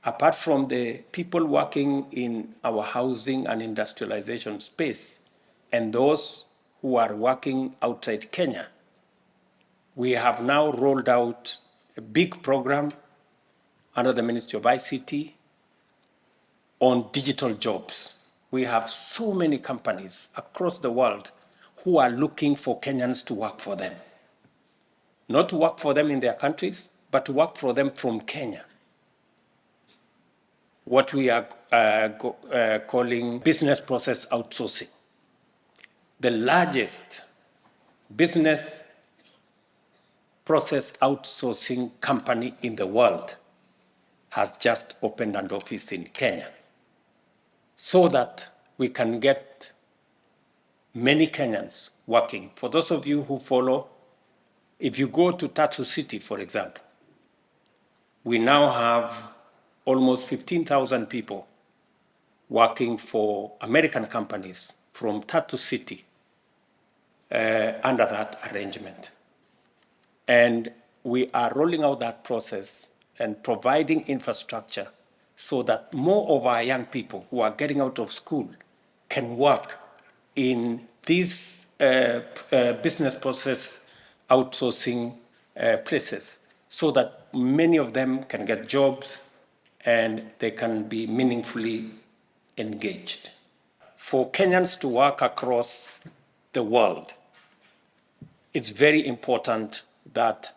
apart from the people working in our housing and industrialization space and those who are working outside Kenya, we have now rolled out a big program under the Ministry of ICT on digital jobs. We have so many companies across the world who are looking for Kenyans to work for them. Not to work for them in their countries, but to work for them from Kenya. What we are calling business process outsourcing. The largest business process outsourcing company in the world has just opened an office in Kenya, so that we can get many Kenyans working. For those of you who follow, if you go to Tatu City, for example, we now have almost 15,000 people working for American companies from Tatu City under that arrangement. And we are rolling out that process and providing infrastructure so that more of our young people who are getting out of school can work in these business process outsourcing places, so that many of them can get jobs and they can be meaningfully engaged. For Kenyans to work across the world, it's very important that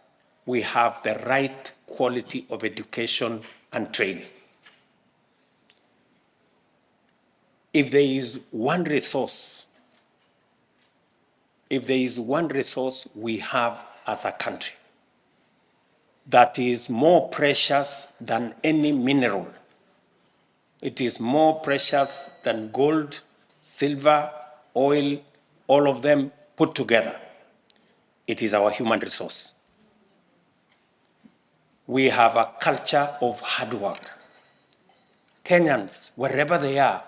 we have the right quality of education and training. If there is one resource we have as a country that is more precious than any mineral, it is more precious than gold, silver, oil, all of them put together, it is our human resource. We have a culture of hard work. Kenyans, wherever they are,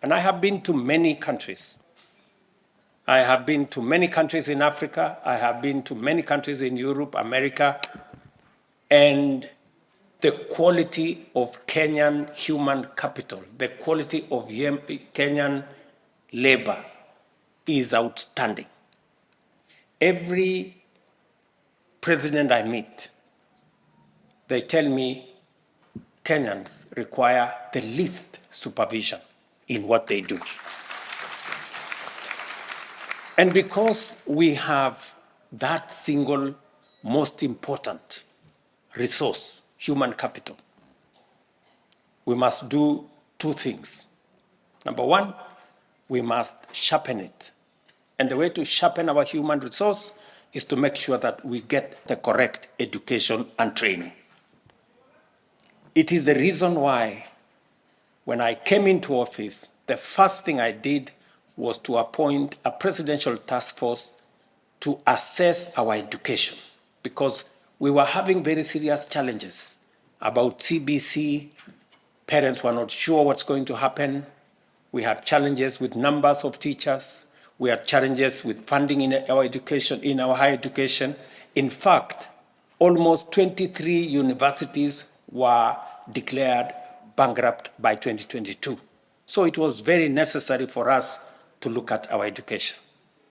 and I have been to many countries. I have been to many countries in Africa. I have been to many countries in Europe, America, and the quality of Kenyan human capital, the quality of Kenyan labor is outstanding. Every president I meet, they tell me Kenyans require the least supervision in what they do. And because we have that single most important resource, human capital, we must do two things. Number one, we must sharpen it. And the way to sharpen our human resource is to make sure that we get the correct education and training. It is the reason why when I came into office, the first thing I did was to appoint a presidential task force to assess our education, because we were having very serious challenges about CBC. Parents were not sure what's going to happen. We had challenges with numbers of teachers. We had challenges with funding in our education, in our higher education. In fact, almost 23 universities were declared bankrupt by 2022. So it was very necessary for us to look at our education.